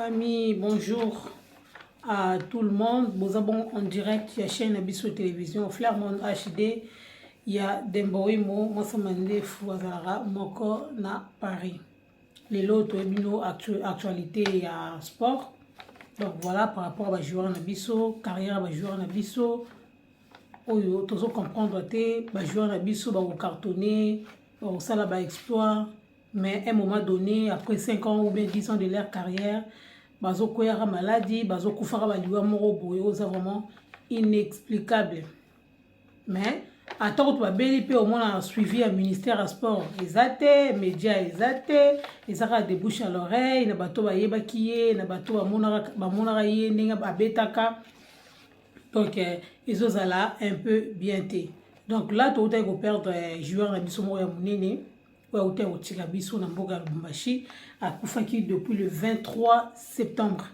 famille, bonjour à tout le monde. Nous avons en direct la chaîne Abisso Télévision, Flairmont HD. Il y a Demboimo, Mossamande Fouazara, Moko na Paris. Les lots actualité à sport. Donc voilà par rapport à joueur Nabisso, carrière à joueur Nabisso. Oyo, tous comprendre que joueur Nabisso va cartonner, ça là exploit. Mais à un moment donné, après 5 ans ou bien 10 ans de leur carrière, bazo koyara maladie, bazo koufara baliwa moro boyo, c'est vraiment inexplicable. Mais à tant que tu as bel au moins suivi un ministère à sport, les athées, médias, les athées, les arrêts de bouche à l'oreille, na bato ba yeba kiye, na bato ba monara ye, nenga ba betaka. Donc ils ont là un peu bien té. Donc là, tu as perdre joueur na biso ya munene. Depuis le 23 septembre.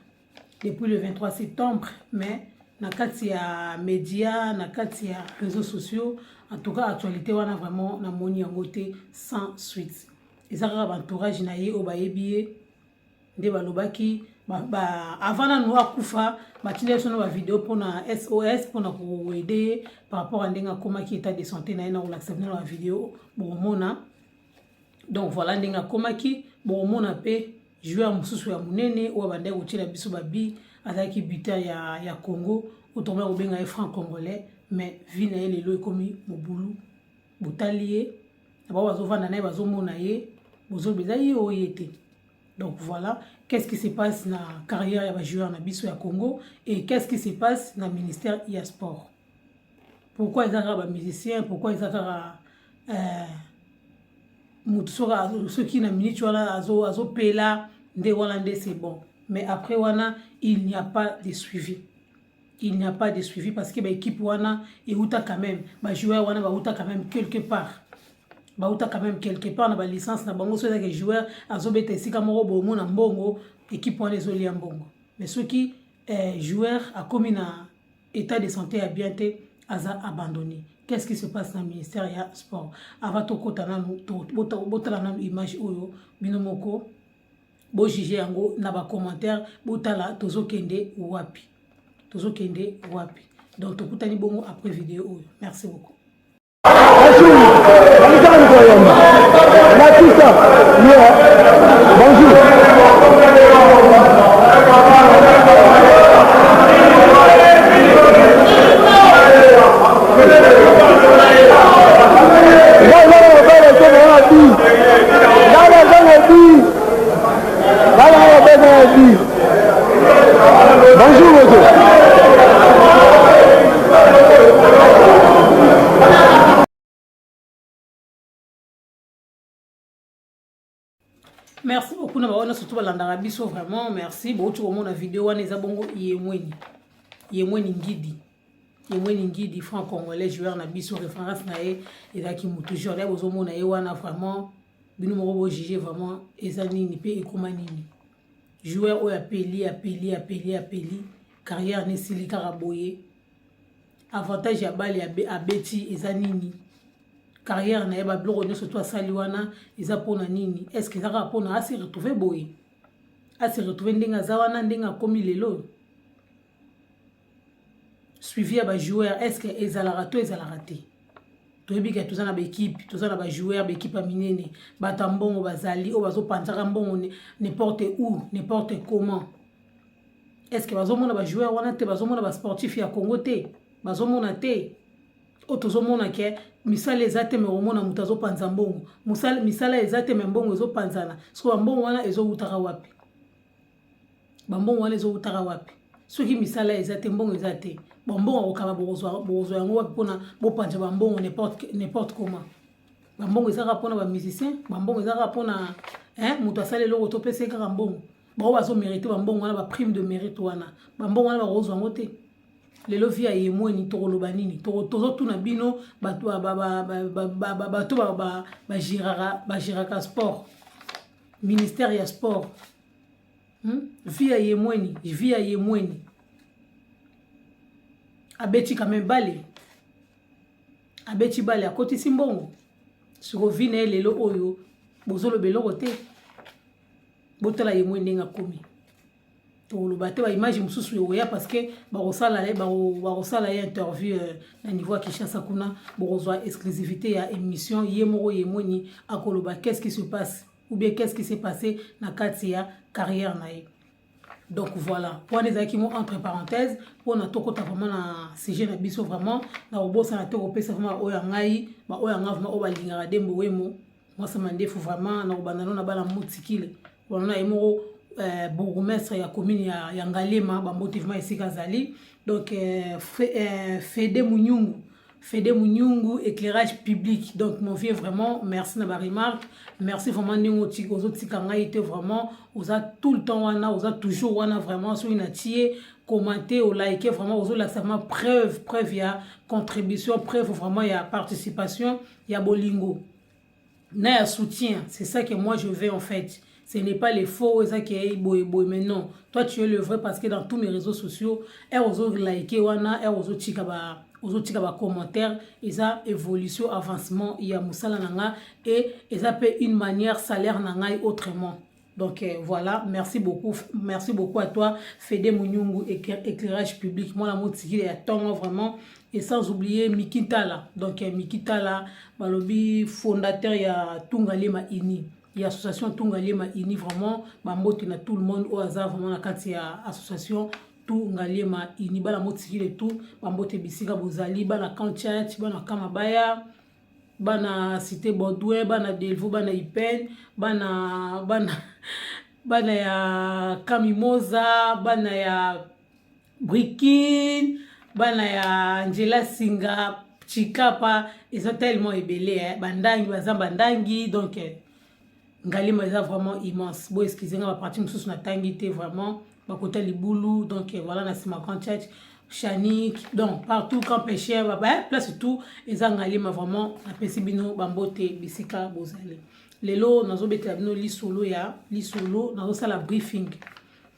Depuis le 23 septembre, mais na kati ya médias, na kati ya réseaux sociaux, en tout cas, actualité, on a vraiment na moni en côté sans suite. Et ça, entourage na ye obayebiye, de balobaki, avant na noa kufa, batile sur nos vidéos pour na SOS pour na aider par rapport à ndenga koma qui état de santé na ina ou l'accepter la vidéo, bon mona. Donc voilà, ndinga komaki bon mona pe joueur mususu ya munene ou abande utila biso babi azaki buteur ya Congo otomba obenga franc congolais mais vie na ele lo komi mobulu botalié aba bazovanda na bazo mona ye bozo bezayi oyete. Donc voilà, qu'est-ce qui se passe na carrière ya joueur na biso ya Congo et qu'est-ce qui se passe na ministère ya sport. Pourquoi ils ont ba musiciens, pourquoi ils ont ceux qui n'ont minute azo pela de Walande c'est bon, mais après wana il n'y a pas de suivi. Il n'y a pas de suivi parce que l'équipe wana et outa quand même, joueur wana ba outa quand même quelque part. Ba outa quand même quelque part na ba licence na bango so que joueur azo bete sika moko bomo na mbongo équipe wana ezoli mbongo. Mais ceux qui joueur a commis na état de santé à bien té aza abandonné. Qu'est-ce qui se passe dans le ministère ya sport? Avant to kotana botala na image oyo binomoko bo juger yango na ba commentaire botala tozokende wapi. Tozokende wapi. Donc tokutani bongo après vidéo oyo. Merci beaucoup. Bonjour monsieur. Merci beaucoup na baona surtout balandaka biso vraiment merci beaucoup tu na vidéo wana eza bongo yemweni ngidi franc congolais joueur na biso référence na ye ezaki mutu joueur ya bozo mona ye wana vraiment bino moko bo juger vraiment eza nini pe ekoma nini. Joueur ou appeli, carrière ne silika raboye. Avantage ya bali à Betty et Zanini. Carrière na eba bloko nyoso to saliwana eza pona nini? Est-ce que ça va pona à se retrouver boye? À se retrouver ndenga zawana ndenga komi lelo. Suivi à joueur, est-ce que ezala rato ezala raté? Toyebi ke tozana ba équipe, tozana ba joueur, ba équipe aminene, batambongo bazali o bazo panzaka mbongo n'importe où, n'importe comment. Est-ce que bazomona ba joueur wana te bazomona ba sportif ya Congo te? Bazomona te. O tozomona ke misala ezate me omona mutazo panza mbongo. Misala ezate me mbongo ezo panzana. So mbongo wana ezo utaka wapi? Mbongo wana ezo utaka wapi? Soki misala ezate mbongo ezate. Mbongo okaba bozo yango wapi pona bo panja mbongo n'importe comment. Mbongo ezaka pona ba musicien, mbongo ezaka pona muto asale loko to pese kaka mbongo. Ba bazo mériter mbongo wana ba prime de mérite wana. Mbongo wana ba rozo yango te. Lelo via yemweni to koloba nini? Tozo tuna bino bato ba giraka sport. Ministère ya sport. Via yemweni. Abeti quand même balé. Abeti balé à côté simbongo. Sur vine lelo oyo bozolo beloko te. Botala yemwe ndenga komi. toloba te ba image mususu oya parce que barosala ye interview na niveau ya Kinshasa kuna bokozwa exclusivité ya émission ye moko ye moni akoloba qu'est-ce qui se passe ou bien qu'est-ce qui s'est passé na kati ya carrière na ye. Donc voilà, pour les amis qui m'ont entre parenthèses, pour na toko ta vraiment na sujet na biso vraiment na obosa na toko pesa vraiment oya ngai ba oya nga vraiment oba lingara dembo wemo moi ça m'indefo vraiment na obanano na bala motikile wana emo bourgmestre ya commune ya Ngalema ba motivement esika zali donc Fede Munyungu éclairage public. Donc mon vieux vraiment merci na ba remarque, merci vraiment ningo tiko zo tika ngai était vraiment oza tout le temps wana oza toujours wana vraiment so ina tie commenter ou liker vraiment ozo la vraiment preuve ya contribution, preuve vraiment ya participation ya bolingo na ya soutien. C'est ça que moi je veux en fait. Ce n'est pas les faux, ça qui est boy, mais non. Toi, tu es le vrai parce que dans tous mes réseaux sociaux, et aux liker, wana, et aux autres commentaires, et ça évolution, avancement, il y a moussala nanga, et ça peut une manière salaire nanga autrement. Donc voilà, merci beaucoup à toi, Fede Munyungu, éclairage public. Moi, la motivation est tant vraiment. Et sans oublier Mikitala. Donc Mikitala, balobi fondateur ya Tungalema Ini. Il y a l'association Tungalema Ini vraiment bambote na tout le monde au hasard vraiment na kati ya association Tungalema Ini bala motivation et tout bambote bisika bozali bana Kanchach bana Kamabaya bana Cité Baudouin bana Delvaux bana Ipen bana ya Kamimoza bana ya Brikin bana ya Angela Singa Chikapa ils sont tellement ébélés bandangi bazamba bandangi donc Ngalema est vraiment immense. Bon, excusez-moi, la partie de la tangité vraiment. Bakota Liboulou, donc voilà, na sima Kanchach, Chanik, donc partout quand pêcher, place tout, et ça Ngalema vraiment, na pesibino, bambote, bisika, bozale. Lelo, nazo bete abino li solo, nazo sa la briefing.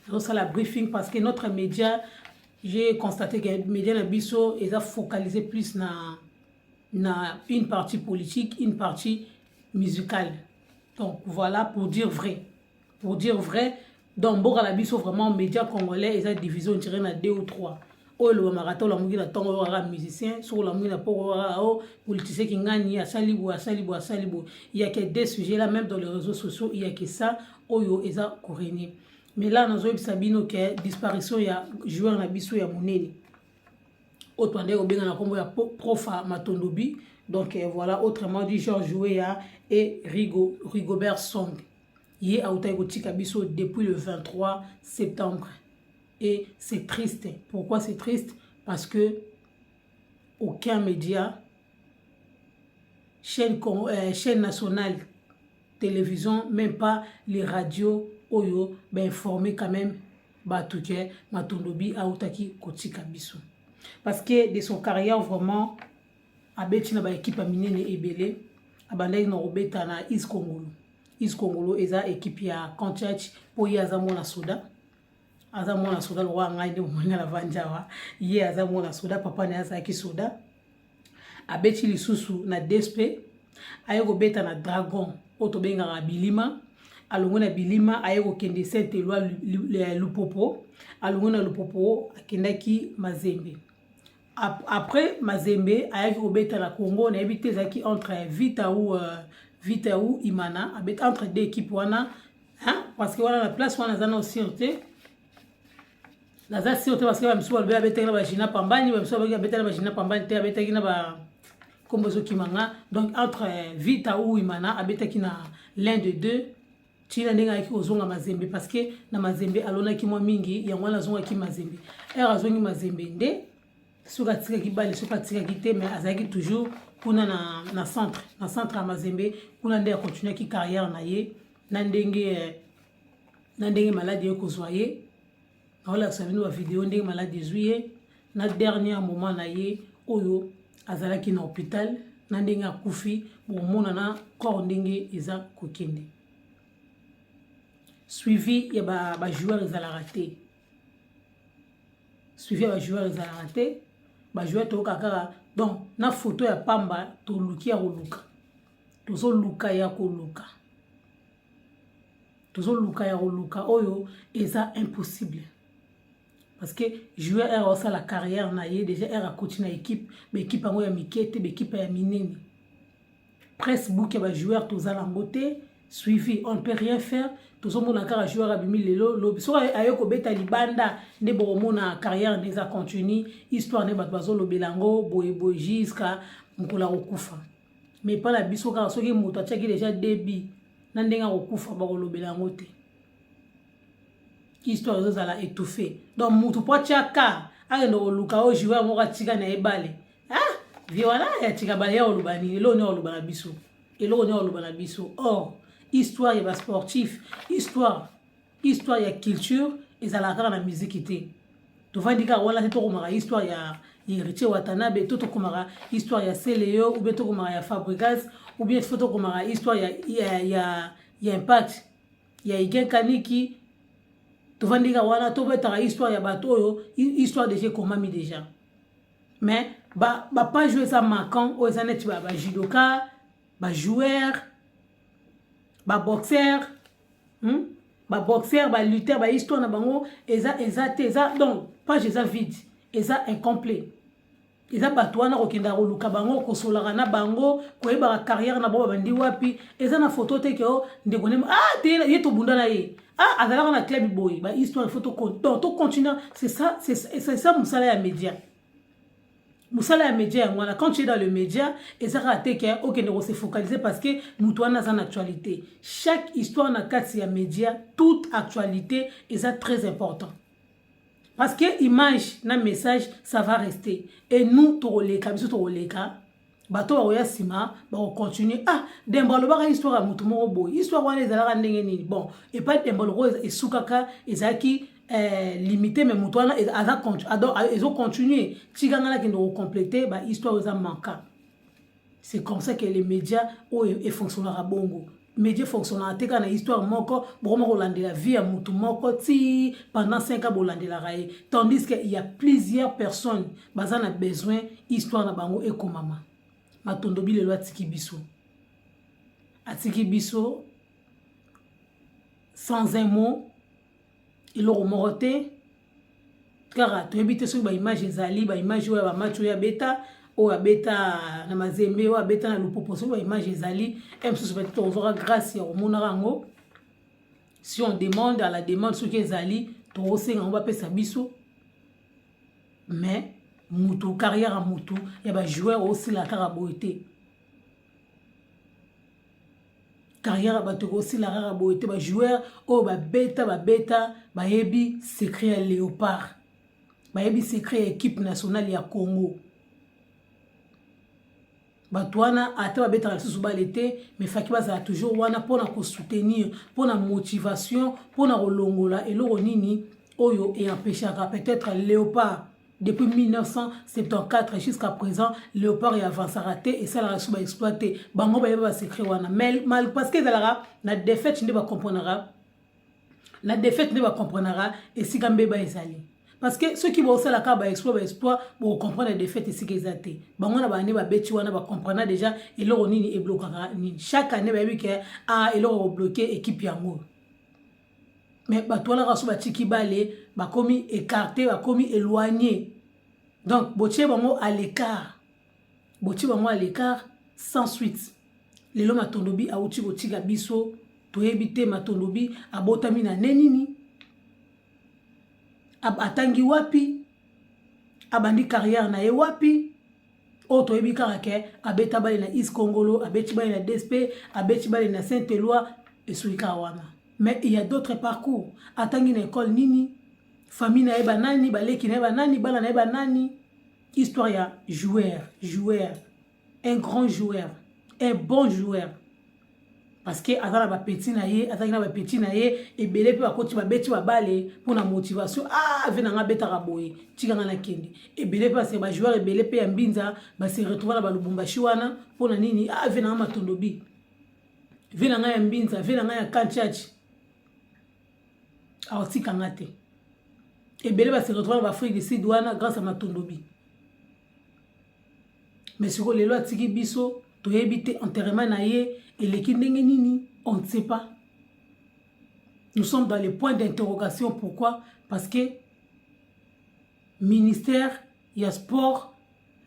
Nazo sa la briefing parce que notre média, j'ai constaté que les médias na biso, ils ont focalisé plus na une partie politique, une partie musicale. Donc voilà, pour dire vrai, donc bon la biso vraiment médias congolais, ils ont division tirée na 2 ou 3. Oh le marathon la mugi na tongo la musicien, sur la mugi na poro politicien qui gagne à salibo. Il y a que des sujets là même dans les réseaux sociaux, il y a que ça oyo eza koréné. Mais là nazo sabino que disparition ya joueur na biso ya monene. Autre ndé obenga na kombo ya profa Matondobi. Donc voilà, autrement dit, Georges Jouéa et Rigobert Song. Il est à Outaïgo-Tikabiso depuis le 23 septembre. Et c'est triste. Pourquoi c'est triste? Parce que aucun média, chaîne nationale, télévision, même pas les radios, Oyo, ben informé quand même, Batouké, Matondobi, Aoutaki, Kotikabiso. Parce que de son carrière, vraiment, abeti na ba équipe minene ebele abandai na obeta na Is Kongolo eza équipe ya Kanchach po ya zamona soda lo wa ngai de mona la vanjawa ye azamona soda papa na asa ki soda abeti lisusu na DSP ayeko beta na Dragon oto benga na Bilima alongo na Bilima ayeko kende Saint-Éloi Lupopo alongo na Lupopo akendaki Mazembe. Après Mazembe ayaki kobeta na Congo na ebité zaki entre Vita ou Imana abet entre deux équipes wana hein parce que wana la place wana zana sûreté la za sûreté parce que ba msuba be abeta na ba jina pambani ba msuba abeta na ba jina pambani te abeta kina ba kombozo kimanga donc entre Vita ou Imana abeta kina l'un de deux tina nenga ki ozonga Mazembe parce que na Mazembe alona ki mwa mingi ya ngwana zonga ki Mazembe azongi Mazembe nde suka tika kibali suka tika kite mais azaki toujours kuna na centre à Mazembe kuna nde continuer ki carrière na ye na ndenge maladie ko zoyer na wala sabino wa vidéo ndenge maladie zuye na dernier moment na ye oyo azalaki na hôpital na ndenge akufi bomona na corps ndenge eza kokende suivi ya ba joueur ezala raté ba joueur to kaka donc na photo ya pamba to lukia koluka tozo luka ya koluka oyo eza impossible parce que joueur a aussi la carrière na ye déjà a continué équipe mais équipe en ya mikete équipe ya minene presse book ya joueur tous à l'emboté suivi on ne peut rien faire tous on a encore joueur abimi lelo lobi so ayoko beta libanda ne bo mona carrière déjà continue histoire ne batbazo lobelango boy jusqu'à mkola okufa mais pas la biso car soki moto atchaki déjà débit na ndenga okufa ba lobelango te histoire de la étouffée donc mutu po chaka ale no luka o joueur mo katika na ebale voilà ya tika bale ya olubani elo ne olubana biso or histoire ya sportif histoire ya culture ezalaka na musique te to vandika wala te to komaka histoire ya Héritier Watanabe to komaka histoire ya Seleo ou bien to komaka ya Fabregas ou bien to komaka histoire ya Impact ya Igen Kaniki to vandika wana to betaka histoire ya bato oyo histoire déjà komami déjà mais pas jouer ça marquant ou ça net ba judoka ba joueur ba boxeur ba boxeur ba lutteur ba histoire na bango eza donc pas eza vide eza incomplet eza bato wana kokenda koluka bango kosolaka na bango koyeba carrière na bango bandi wapi eza na photo te ke ndeko ne te ye to bunda na ye azalaka na club boy ba histoire photo to continuer c'est ça musala ya média musala ya média ngwana quand tu es dans le média et ça raté que OK ne se focaliser parce que nous toi na en actualité chaque histoire na kati ya média toute actualité est très important parce que image na message ça va rester et nous toleka biso toleka bato ba oya sima ba continuer dembalo ba histoire ya mutu mo boy histoire wana ezalaka ndenge nini bon et pas dembalo et sukaka ezaki limité mais mutuana ils ont continué tigangana qui nous compléter ba histoire aux manquant c'est comme ça que les médias et fonctionnera bongo médias fonctionnera te kana histoire moko boma rolande la vie à mutu moko ti pendant 5 ans bolande la raé tandis que il y a plusieurs personnes bazana besoin histoire na bango et komama matondo bi le loi atiki biso sans un mot il aura morté car tu habites sur ba image ezali ba image ya ba match ya beta o ya beta na mazembe o ya beta na lupopo sur ba image ezali msusu ba to aura grâce ya omona rango si on demande à la demande ce que ezali to osenga on va pesa biso mais mutu carrière à mutu ya ba joueur aussi la caraboité carrière bato aussi la rare boité ba joueur o ba beta ba yebi secret léopard ba yebi secret équipe nationale ya Congo bato wana ata ba beta susu ba l'été mais faki ba toujours wana pour na soutenir pour na motivation pour na rolongola eloko nini oyo et empêcher peut-être léopard depuis 1974 jusqu'à présent léopard et avance raté et ça la sous exploité bango ba secret wana mal parce que la défaite ne va comprendre et si gambe ba ezali parce que ceux qui vont aussi la carte exploit pour comprendre la défaite ici qu'ils até bango na ba ne ba beti wana ba comprendre déjà et lo nini et bloquera ni chaque année ba que et lo bloquer équipe yango mais bato wana raso batiki bale bakomi écarté bakomi éloigné donc botie bango à l'écart sans suite lelo matondobi auti botika biso toyebite matondobi abotami na nenini atangi wapi abandi carrière na ye wapi o toyebi kaka ke abeta bale na East Congolo abeti bale na DSP abeti bale na Saint-Éloi et suika wana. Mais il y a d'autres parcours. Atangi na école nini, famille na eba nani, baleki na eba nani, bala na eba nani. Histoire ya joueur, un grand joueur, un bon joueur. Parce que azala ba petit na ye, et belé pe bakoti ba beti ba bale pour la motivation. Vena nga beta raboye, tika nga na kendi. Et belé pe ba joueur et belé pe ya mbinza, ba se retrouver na ba Lubumbashi wana pour na nini, vena nga matondobi. Vena nga ya mbinza, vena nga ya kanchachi. Aussi kangate et belé va se retrouver dans Afrique du Sud grâce à Matondobi mais sur les lois tiki biso to éviter enterrement na ye et les kindenge nini on ne sait pas. Nous sommes dans les points d'interrogation. Pourquoi? Parce que ministère ya sport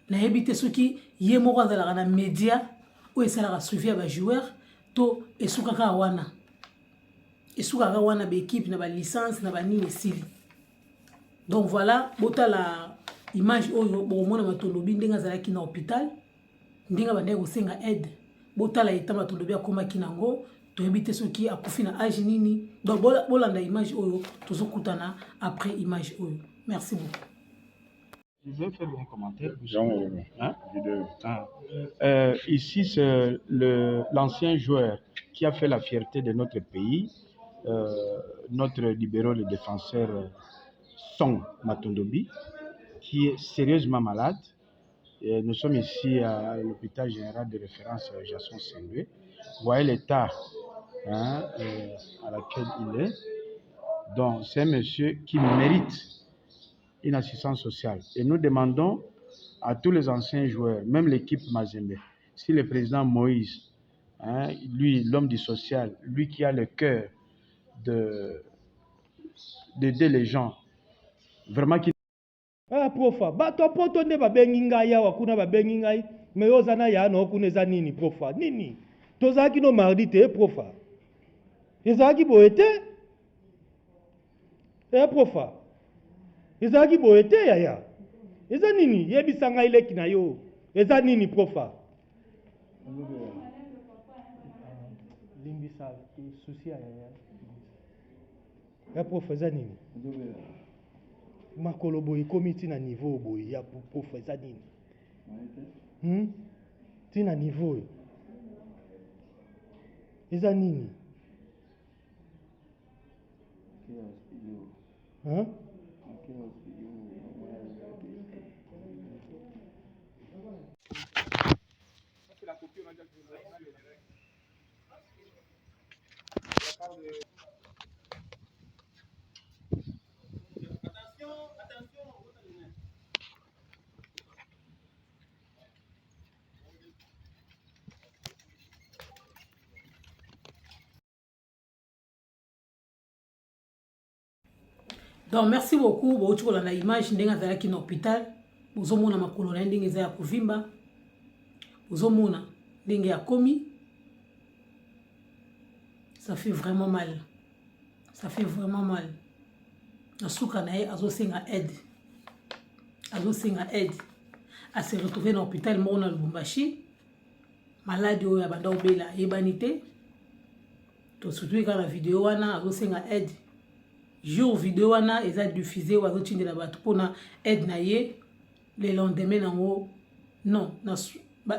nayebi te soki ye moko azalaka na média oyo esalaka suivi ya bajoueur to esukaka wana baéquipe na balicence na banini esili. Donc voilà botala image oyo bokomona Matondobi ndenge azalaki na hôpital ndenge bandeki kosenga aide botala eta Matondobi akomaki nango toyebi te soki akufi na age nini. Donc bolanda image oyo tozokutana après image oyo. Merci beaucoup. Je vais faire un commentaire. Hein? Ici, c'est l'ancien joueur qui a fait la fierté de notre pays, notre libéral et défenseur Son Matondobi, qui est sérieusement malade. Et nous sommes ici à l'hôpital général de référence Jason Saint-Louis. Vous voyez l'état à laquelle il est. Donc, c'est un monsieur qui mérite une assistance sociale. Et nous demandons à tous les anciens joueurs, même l'équipe Mazembe, si le président Moïse, lui, l'homme du social, lui qui a le cœur d'aider les gens, vraiment qui... profa, bato poto nde babengi ngai awa kuna babengi ngai, mais ozana ya no kuna eza nini profa, nini? Tozaki no mardi te profa. Ezaki boete? Profa. Ezaki boete yaya. Eza nini? Yebisa ngai leki na yo. Eza nini profa? Limbisa souci yaya. Profa eza nini? Makolo boy komiti na niveau boy ya profa eza nini? Ti na niveau. Eza nini? Hein? Donc merci beaucoup bauti kolanda image ndenge azalaki na hôpital bozomona makolo na ndenge eza ya kovimba bozomona ndenge ya komi. Ça fait vraiment mal, ça fait vraiment mal. Nasuka na ye azosenga aide a se retrouver dans l'hôpital moko na Lubumbashi malade oyo abanda obela yebani te to surtout ka na vidéo wana azosenga aide. Jour vidéo wana eza diffusé ou azotindela bato pona aide na ye le lendemain nango non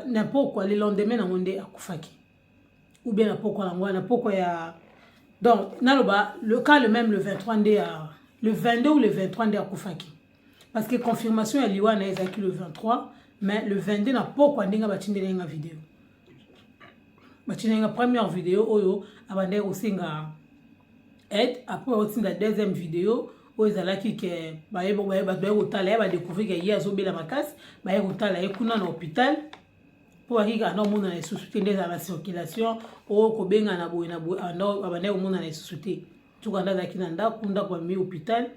na pourquoi le lendemain nango nde akufaki ou bien na pourquoi nango na pourquoi ya donc naloba le cas le même le 23 nde le 22 ou le 23 nde akufaki parce que confirmation ya liwa na ezaki le 23 mais le 22 na pourquoi ndinga batindela nga vidéo batindela première vidéo oyo abande osinga aide après aussi la deuxième vidéo où ils allaient qui que baye otala ba découvrir que hier azobela makasi baye otala ye kuna na hôpital pour arriver na mona na société des la circulation o ko benga na boye no abane mona na société tukanda za kinanda kunda kwa mi hôpital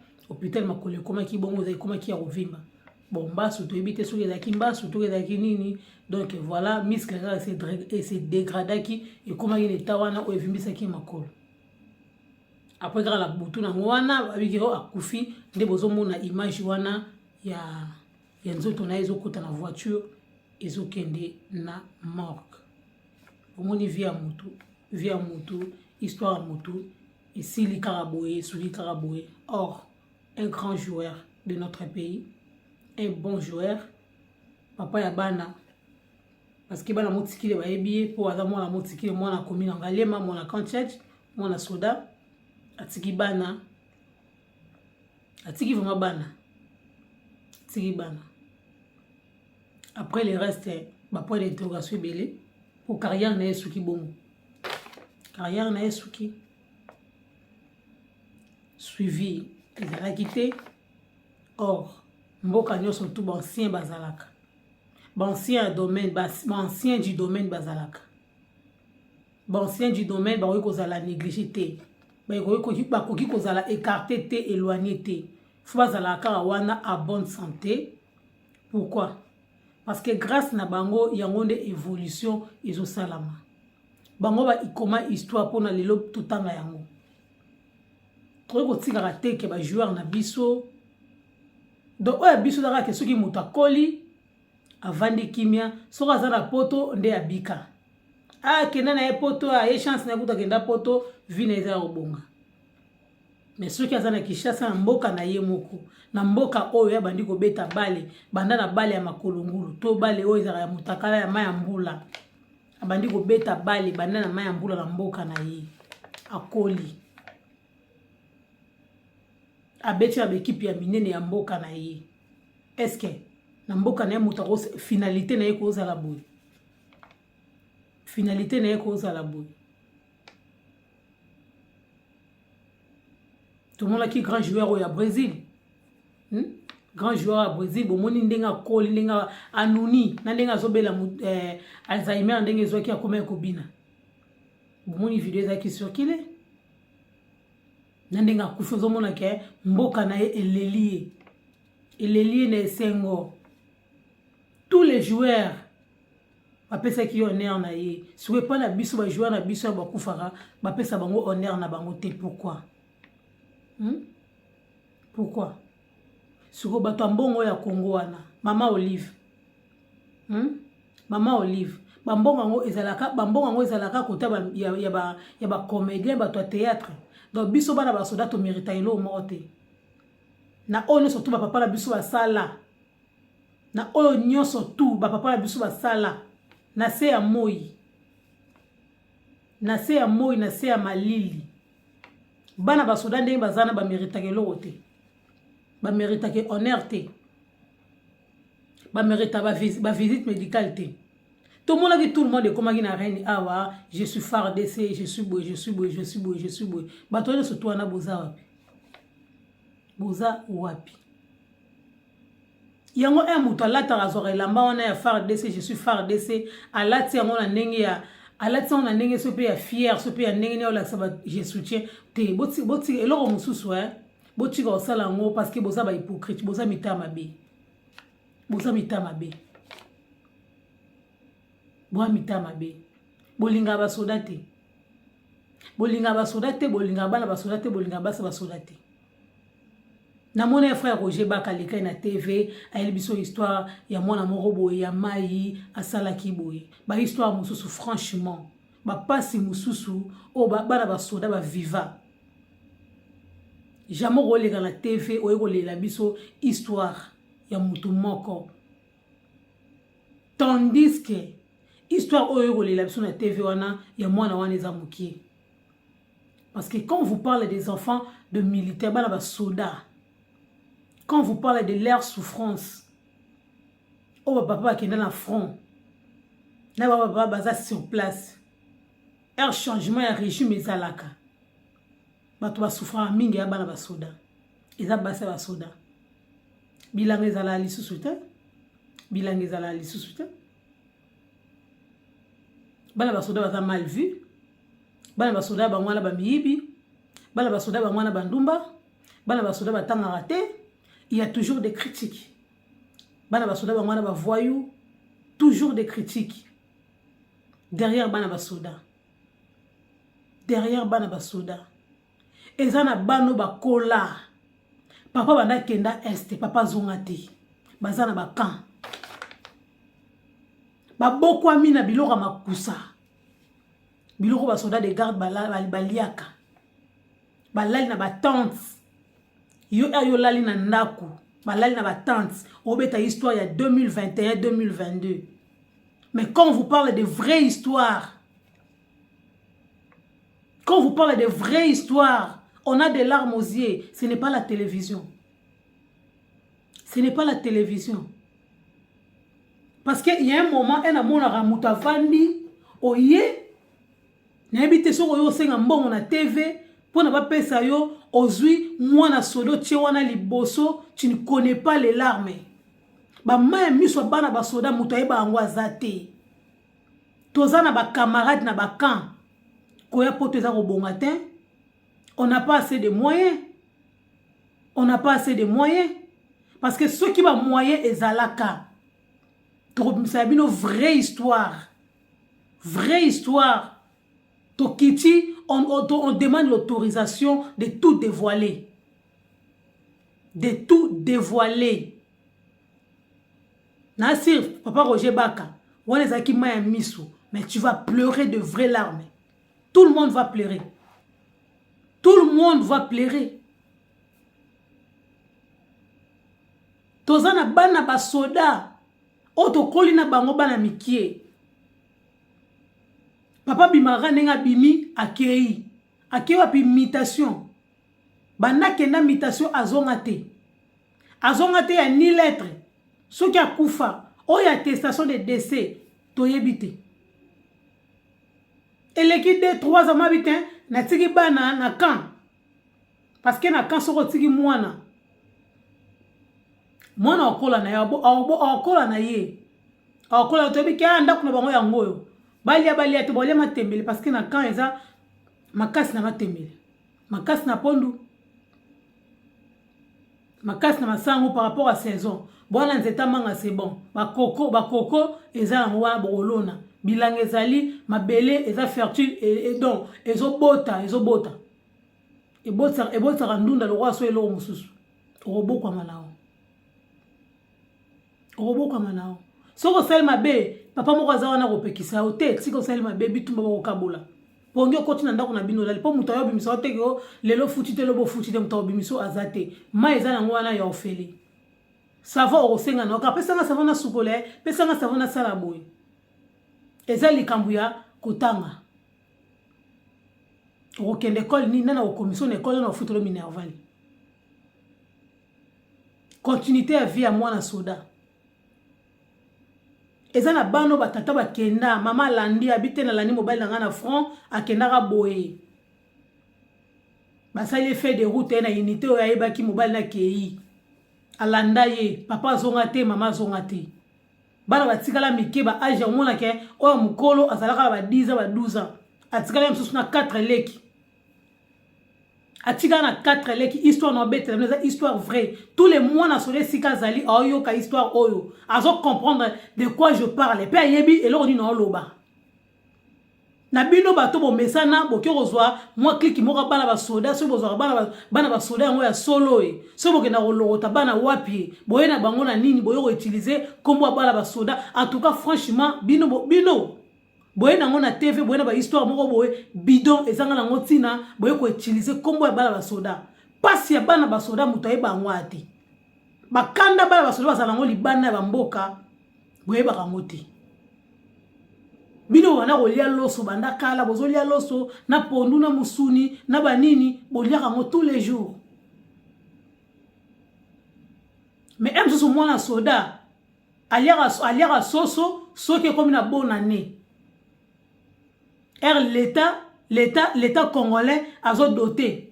makole koma ki bongo za koma ki ya rovimba bon basu to ebite so ya kimbasu to ya kinini donc voilà miske c'est dégradé qui et comment il est wana o evimbisa ki makolo. Après quand la butu na wana abikiro akufi nde bozomona image wana ya nzoto na ezokota na voiture ezokende na morgue. Omoni via mutu histoire mutu esili karaboye suli karaboye. Or un grand joueur de notre pays, un bon joueur, papa ya bana parce que bana motikile ba ebie po azamo la motikile mwana komi na ngalema mwana kanchech mwana soda atiki bana atiki vraiment bana atiki bana après le reste ba point d'interrogation belé pour carrière na esuki bongo carrière na esuki suivi ezalaki te. Or mboka nyonso tout bancien bazalaka bancien domaine bancien du domaine bazalaka bancien du domaine bakoki kozala négligé te bakoki kozala écarté te éloigné te faut bazala kaka wana à bonne santé. Pourquoi? Parce que grâce na bango yango nde évolution ezosalama. Bango ba ikoma histoire pona lelo tutanga yango. Trop kotikaka te ke ba joueur na biso. Donc oya biso daka ke soki muta koli avandi kimia soka azana poto nde abika. Ah kenda na poto a ye chance na kuta kenda poto vina eza obonga. Mais soki azana Kinshasa na mboka na ye moko na mboka oyo ya bandi ko beta bale banda na bale ya makolongulu to bale oyo ezaka ya mutakala ya maya mbula abandi ko beta bale banda na maya mbula na mboka na ye akoli abeti ya bekipe ya minene ya mboka na ye. Est-ce que na mboka na ye mutako finalité na ye ko zala boy finalité na ye ko zala boy. Tout le monde a qui grand joueur au Brésil. Grand joueur au Brésil, bon moni ndenga koli ndenga anuni, ndenga zobela Alzheimer ndenga zoki a comme kobina. Bon moni vidéo za qui circulé. Ndenga kufuzo mona ke mboka na elelié. Elelié ne sengo. Tous les joueurs bapesa ki honneur na ye. Si vous pas na biso ba joueur na biso ba kufara, bapesa bango honneur na bango te pourquoi? Pourquoi? Siko bato mbongo ya Congo wana Mama Olive. Mama Olive. Bambongo ngo ezalaka kota ya ba comédien bato théâtre. Donc biso bana ba soda to mérita ilo morte. Na ono surtout ba papa la biso ba sala. Na oyo nyonso tout ba papa la biso ba sala. Na se ya moi. Na se ya moi na se ya malili. Bana basoda ndenge bazana ba mérita ke lote. Ba mérita ke honneur te. Ba mérita ba visite médicale te. Tout le monde a dit tout le monde est comme qui n'a rien awa, je suis phare d'essai, je suis beau, je suis beau, je suis beau, je suis beau. Ba toi surtout ana boza wapi. Boza wapi. Yango muto alata razore lamba wana ya phare d'essai, je suis phare d'essai, alati yango na ndenge ya alati on a ndenge so pe ya fier so pe ya ndenge ne ola saba je soutiens te boti eloko mususu boti ko sala ngo parce que boza ba hypocrite boza mitama be boza mitama be boa mitama be bolinga ba soda te bolinga bana ba soda te bolinga basa ba soda te na mon frère Roger Bakaleka na TV a biso histoire ya mwana morobo ya mai asala kiboye ba histoire mususu franchement ba pasi mususu o bana ba soda ba viva jamais rolega na TV o ekolela biso histoire ya mutu moko tandis que histoire o ekolela biso na TV wana ya mwana wana eza mukie. Parce que quand vous parlez des enfants de militaires bana ba soda, quand vous parlez de leur souffrance, oh papa qui est dans le front, na papa baza sur place, un changement de régime ezalaka, bato ba souffrant mingi ya bana ba soda, eza basa ba soda, bilanga ezala lisusu te, bilanga ezala lisusu te, bana ba soda baza mal vu, bana ba soda ba mwana ba miyibi, bana ba soda ba mwana ba ndumba, bana ba soda ba tangaka te. Il y a toujours des critiques. Bana basoda bangwana ba voyou, toujours des critiques. Derrière bana basoda. Derrière bana basoda. Ezana bano bakola. Papa bana kenda este, papa zongati. Bazana ba kan. Ba boko amina biloko makusa. Biloko basoda de garde baliaka. Balali na ba tante. Yo ayo lali na ndaku balali na batante obeta histoire ya 2021-2022. Mais quand on vous parle de vraies histoires, quand vous parlez de vraies histoires, on a des larmes aux yeux. Ce n'est pas la télévision. Ce n'est pas la télévision. Parce qu'il y a un moment un amour na ramuta vandi oye na habite soko yo senga mbongo na TV pour ne pas pesa yo ozui mwana sodo tie wana liboso, tu ne connais pas les larmes. Ba maya miso bana ba soda muto yeba ngo azate. Tozana ba camarades na ba camp. Koya poto za ko bonga te. On n'a pas assez de moyens. on n'a pas assez de moyens. Parce que ceux qui ont moyens, ils ont la cas. C'est une vraie histoire. Vraie histoire. Tokiti, on demande l'autorisation de tout dévoiler. De tout dévoiler. Nassir, papa Roger Baka, on les a qui m'a mis, mais tu vas pleurer de vraies larmes. Tout le monde va pleurer. Tout le monde va pleurer. Tozana bana ba soda. Otokoli na bango bana mikie. Papa bimara nenga bimi akei. Akei wapi imitation. Bana kenda imitation azongate. Azongate ya ni lettre. Soki akufa. Oya attestation de décès. Toyebite. Eleki de 3 ans mabitin. Na tiki bana na kan. Parce que na kan soko tiki mwana. Mwana okola na ye. Okola na ye. Okola toyebi ke anda kuna bango ya ngoyo. Balia te bolia matembele. Parce que na kan eza. Makasi na matembele. Makasi na pondu. Makasi na masango par rapport à saison. Bwana nzeta manga c'est bon. Bakoko eza na mwa bolona. Bilang ezali mabele eza fertile et donc ezobota. Ebota randunda le roi so elo mususu. Robo kwa malao. Soko selma be papa moko azawa na kopekisa hotel siko selma be bitumba ba kokabola. Pongi okoti na ndako na bino lali po muta yo bimiso oteke yo lelo futite lobo futite muta bimiso azate. Ma eza na ngwana ya ofeli. Savo osenga na ka pesa nga savona sukole, pesa nga savona sala boy. Eza likambu ya kotanga. Okende école ni nana commission école na futolo minerval. Continuité à vie à moi na soda. Eza na bano batata bakenda mama landi habite na lani mobile na ngana front akenda ka boye. Basali fait de route na unité o yeba ki mobile na kei. Alanda ye papa zonga te mama zonga te. Bana batikala mike ba age mona ke o mukolo azalaka ba 10 ans ba 12 ans. Atikala msusu na 4 leki. Atika na 4 leki histoire no bête na histoire vraie. Tous les mois na sole sika zali oyo ka histoire oyo. Azo comprendre de quoi je parle. Pe yebi eloko ni no loba. Na bino bato bo mesana boki kozwa moi clique moko bana ba soda so bozwa bana ba soda ngo ya solo e. So boke na rolota bana wapi boye na bango na nini boyo ko utiliser comme bana ba soda. En tout cas franchement bino boye nango na TV boye na ba histoire moko boye bidon ezanga nango tina boye ko utiliser comme bana ba soda. Pasi ya bana ba soda mutaye bango ati. Bakanda bana ba soda bazala ngo libana ba mboka boye ba kangote. Bino wana kolia loso banda kala bozolia loso na pondu na musuni na banini bolia kango tous les jours. Mais même si mwana soda aliara soso soki comme na bonne année. L'état congolais azo doté.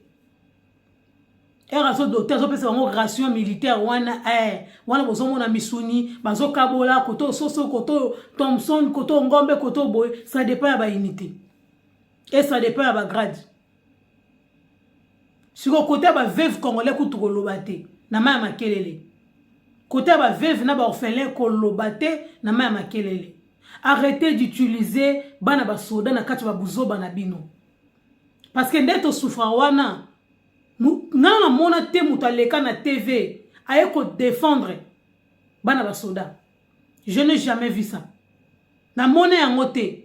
Azo doté azo pesa bango ration militaire wana bozomo na misuni bazo kabola koto soso koto Thompson koto ngombe koto boy ça dépend ya ba unité et ça dépend ya ba grade. Siko côté ba veuve congolais kutu kolobate na ma makelele. Côté ba veuve na ba orphelin kolobate na ma makelele. Arrêtez d'utiliser bana ba soda na kati ba buzoba na bino. Parce que ndeto souffra wana Nana mona te mutaleka na TV aye ko défendre bana ba soda. Je n'ai jamais vu ça. Na mona ya ngote.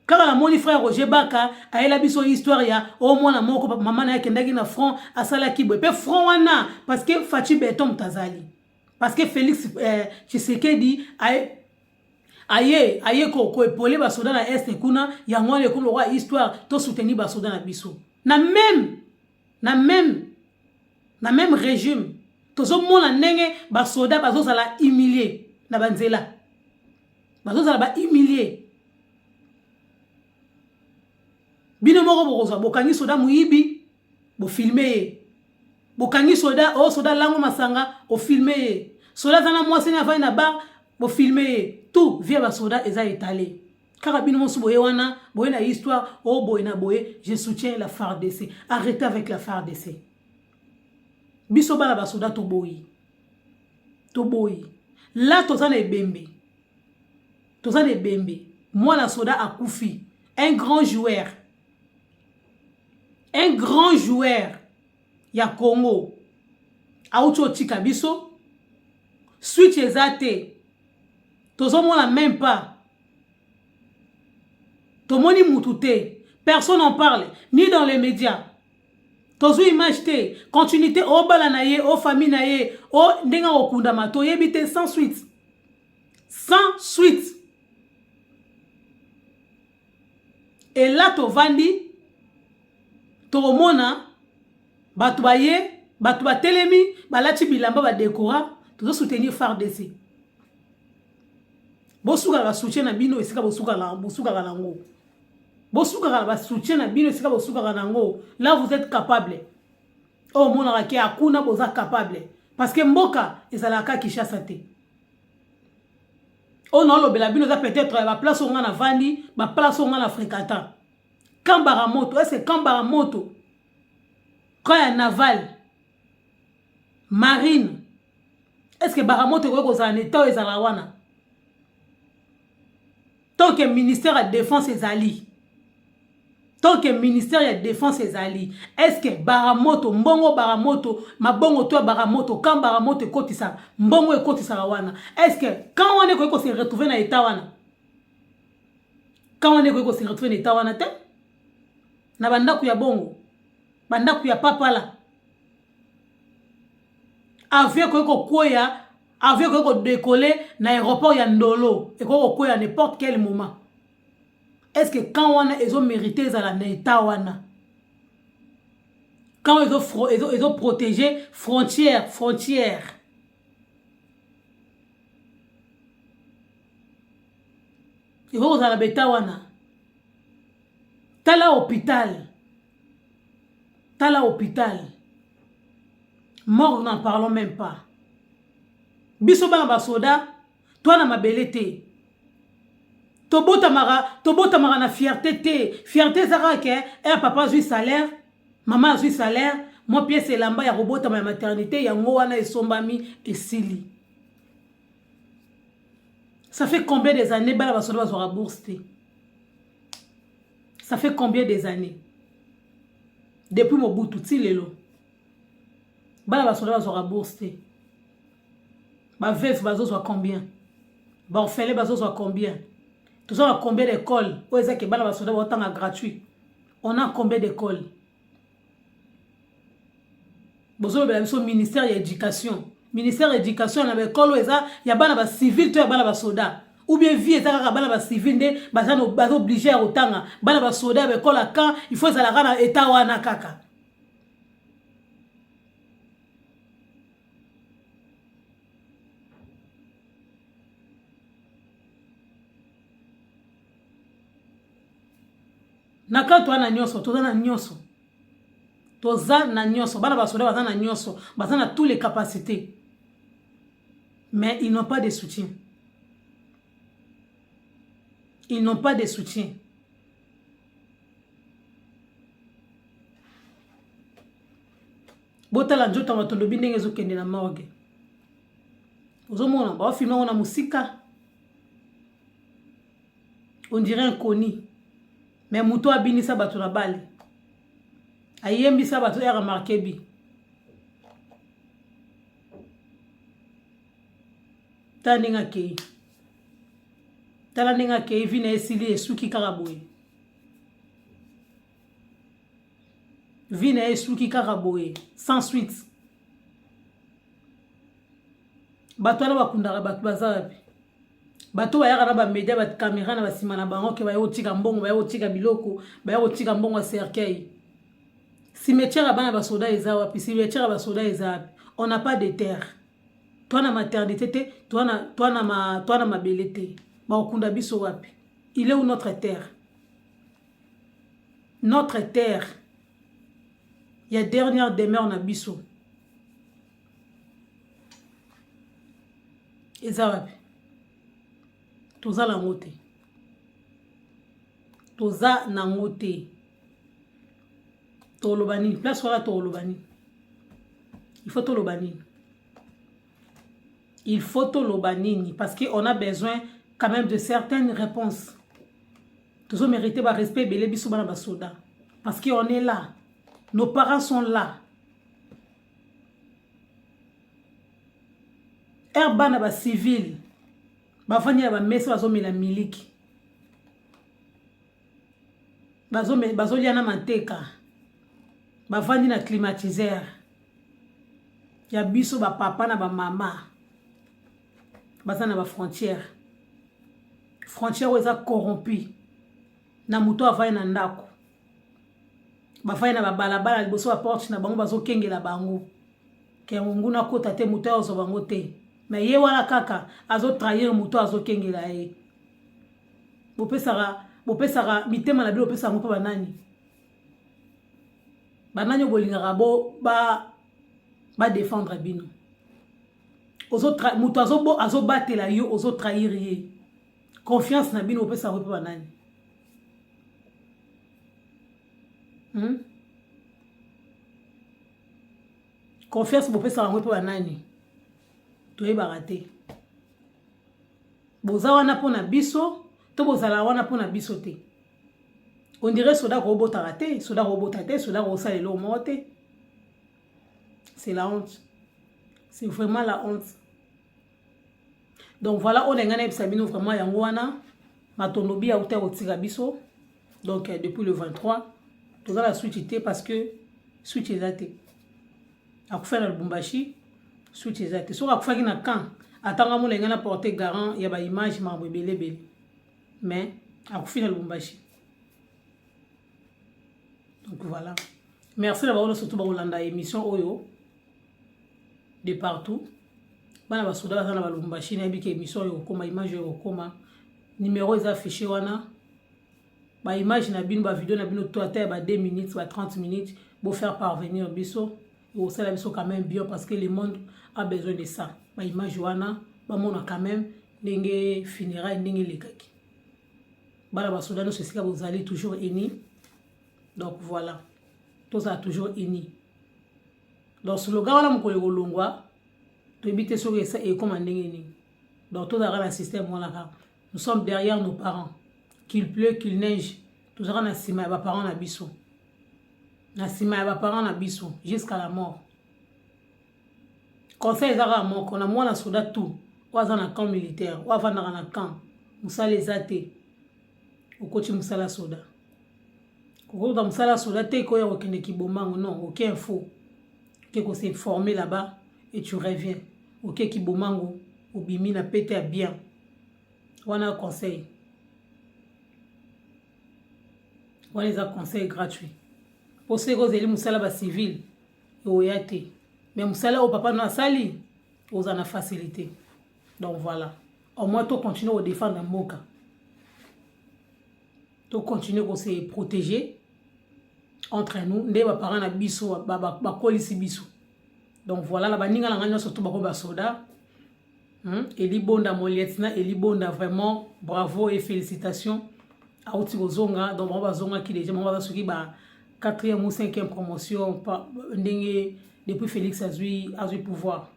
Kaka la moni frère Roger Baka aye la biso histoire ya o mona moko maman na kendaki na front asala kibwe pe front wana parce que Fachi Beton Tazali. Parce que Félix Tshisekedi aye ko epole ba soda na est kuna ya ngone ko lo histoire to soutenir ba soda na biso. Na même régime tozo mona ndenge ba soda bazozala humilier na banzela bazozala ba humilier bino moko bokozwa bokangi soda muibi bo filmer bokangi soda soda lango masanga o filmer soda zana mwasi na vai na bar bo filmer tout via ba soda eza étalé. Car bino mosu boye wana boye na histoire boye na boye je soutiens la FARDC. Arrêtez avec la FARDC. biso bana basoda toboyi là tozana ebembe mwana soda akufi un grand joueur ya Congo auti otika biso switch eza te tozomona même pas tomoni mutu te personne en parle ni dans les médias tozo image te continuité o bala na ye o famille na ye o ndenga okundama toyebi te sans suite et là tovandi tomona batu baye batu batelemi balati bilamba badekora tozo soutenir FARDC bosuka la soutien na bino esika bosuka lango bosuka la ba soutien na bino esika bosuka nango là vous êtes capable oh mona raki akuna boza capable parce que mboka ezalaka Kinshasa te oh non lobela bino za peut-être ba place on na vandi ba place on na fréquentant Kambara moto est-ce Kambara moto quand il y a naval marine est-ce que baramoto ko za en état ezala wana tant que ministère de défense ezali tant que ministère de défense ezali est-ce que baramoto mbongo baramoto mabongo to baramoto quand baramoto ekotisa mbongo ekotisa wana est-ce que quand on est ko se retrouver na état wana quand on est ko se retrouver na état wana te na bandaku ya bongo bandaku ya papala avion ko koya avion ko décoller na aéroport ya Ndolo et ko koya à n'importe quel moment. Est-ce que quand on a ils ont mérité ça la état wana quand ils ont protégé frontière ils vont dans la beta wana tala hôpital mort n'en parlons même pas biso bana basoda toi na mabele te tobota mara na fierté te fierté zara ke papa zui salaire maman zui salaire moi pièce elamba ya robota ma maternité yango wana esombami esili ça fait combien des années bana basoda bazora bourse te ça fait combien des années depuis Mobutu ti lelo bana basoda bazora bourse te ba veuve bazozwa combien ba orphelin bazozwa combien tous on a combien d'écoles ou est-ce que bana basoda autant gratuit on a combien d'écoles bozo bela biso ministère de l'éducation na ba école ou eza ya bana ba civil to ya bana basoda ou bien vie ezaka bana ba civil nde bazano obligé à otanga bana basoda ba école aka il faut ezala na état wana kaka. Naka toza na nyonso bana basoda baza na nyonso baza na toutes les capacités mais ils n'ont pas de soutien botala njota matondo bindenge ezokende na morgue ozomona bafilme ngo na musika on dirait un connu. Mais muto abinisa batu na bali ayembisa batu ya remarqué bi taninga ke vina esili esuki karaboye sans suite batu ala bakundaka batu bazabi bato bayaka na ba media ba caméra na basima na bango ke bayo tika mbongo bayo tika biloko bayo tika mbongo cercueil cimetière bana basoda eza wapi cimetière basoda eza wapi on n'a pas de terre toi na maternité te toi na mabele te ba okunda biso wapi il est où notre terre il y a dernière demeure na biso eza wapi toza nango te tolobani place wala tolobani Il faut tout le banini. Il faut tout le banini parce qu'on a besoin quand même de certaines réponses. Tous ont mérité le respect belé biso bana basoda parce qu'on est là. Nos parents sont là. Bana ba civil. Ba fanya ba mesa bazo mela miliki. Bazo liana manteka. Ba fandi na climatiseur. Ya biso ba papa na ba mama. Baza na ba frontière. Frontière oza corrompu. Na muto avai na ndako. Ba fai na ba balabala liboso ba porte na bango bazo kengela bango. Ke nguna kota te muto ozo bango te. Mais ye wana kaka azo trahir muto azo kengela ye. Bopesaka mitema na bilo pesa ngo pa banani. Banani bolingaka bo ba défendre bino. Muto azo batela yo ozo trahir ye. Confiance na bino pesa ngo pa banani. Confiance bopesa ngo pa banani. Toye barate. Boza wana pona biso, to bozala wana pona biso te. On dirait soda ko bota raté, soda ko bota te, soda ko sale lo mote. C'est la honte. C'est vraiment la honte. Donc voilà, on engana ebisabino vraiment yango wana matondobi a uta otika biso. Donc depuis le 23, toza la switch parce que switch ezate. Akufela na Lubumbashi switch ezate. So akufaki na kan atanga mo lengana porter garant ya ba image ma belebele. Mais akufina Lubumbashi. Donc voilà. Merci d'avoir surtout Baolanda émission Oyo de partout. Bana basoda bana ba Lubumbashi na biki émission yo koma image yo koma numéro est affiché wana. Ba image na bino ba vidéo na bino to ata ba 2 minutes ba 30 minutes pour faire parvenir biso. Au ça biso quand même bien parce que le monde a besoin de ça. Ba image wana ba mona quand même ndenge funérailles ndenge lekaki. Bana basoda no sesika bozali toujours eni. Donc voilà. Tout ça toujours eni. Donc ce slogan wana mokole kolongwa to éviter sur ça et comme ndenge ni. Donc tout ça dans système wana nous sommes derrière nos parents. Qu'il pleut, qu'il neige, tout ça na sima ya ba parents na biso. Na sima ya ba parents na biso jusqu'à la mort. Conseil ezaka mort, on a mwana soldat tout. Oza na camp militaire, ou avanda na camp. Musala ezate. Okoti musala soda. Kokota musala soda te ko ya okende kibomango non, aucun info. Keko s'est formé là-bas et tu reviens. OK kibomango, obimi na pété à bien. Wana conseil. Wana les conseils gratuits. Pour ceux qui ont musala ba civil, oyate. Mais musala au papa na sali, aux en a facilité. Donc voilà. Au moins, tu continues à défendre Moka. Tu continues à se protéger entre nous. Nous sommes parents na biso, ba kolisi biso. Donc voilà, la baninga la nganya surtout ba soda. Eli bonda mon lieutenant, Eli bonda vraiment bravo et félicitations. Auti ozonga, donc on va zonga qui déjà on va soki ba 4e ou 5e promotion ndenge depuis Félix Azui pouvoir.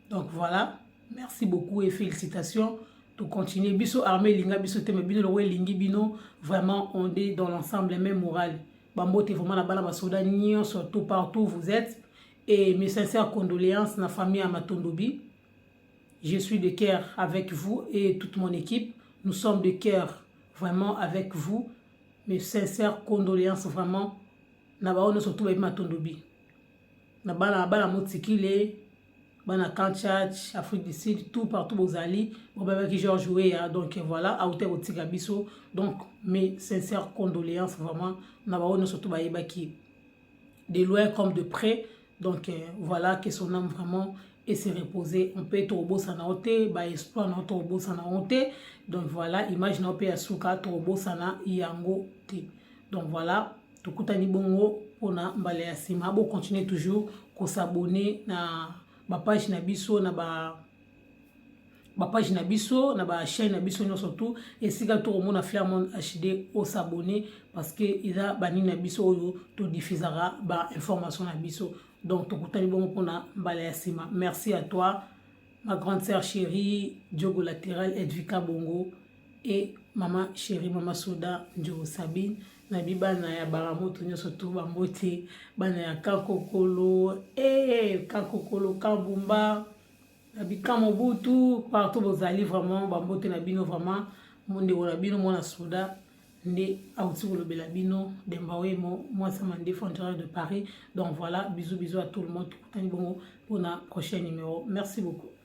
Donc voilà. Merci beaucoup et félicitations. Tout continuer. Biso armée linga biso teme bino le lingi bino vraiment on est dans l'ensemble les mêmes morales. Bambote vraiment la bala basoda nyon surtout partout où vous êtes et mes sincères condoléances na famille à Matondobi. Je suis de cœur avec vous et toute mon équipe. Nous sommes de cœur vraiment avec vous. Mes sincères condoléances vraiment na baono surtout avec Matondobi. Na bala motikile bana Kanchach, Afrique du Sud, tout partout aux alliés, qui j'ai joué, donc voilà, à Outé Biso. Donc mes sincères condoléances vraiment, Nabaono surtout qui de loin comme de près. Donc voilà que son âme vraiment et se reposer. On peut être au beau sana ote, ba espoir na au beau sana ote. Donc voilà, image na ope asuka to beau sana yango te. Donc voilà, tout kutani bongo pona mbale ya sima. Bo continuer toujours ko s'abonner na ba page na biso na ba page na biso na ba chaîne na biso surtout et si ka to mona Flamon HD au s'abonner parce que il a bani na biso to diffusera ba information na biso. Donc tokutani bongo pona mbala ya sima. Merci à toi ma grande sœur chérie Diogo Latéral Edvika Bongo et maman chérie Mama Soda Diogo Sabine na bibana ya baramoto nyonso tu bambote bana ya Kakokolo Kakokolo Kabumba na bikamo butu partout bozali vraiment bambote na bino vraiment monde wona bino mona Soda nde auti kolobela bino Dembawemo moi ça m'a défendu de Paris. Donc voilà, bisous à tout le monde, tani bongo pour la prochaine numéro. Merci beaucoup.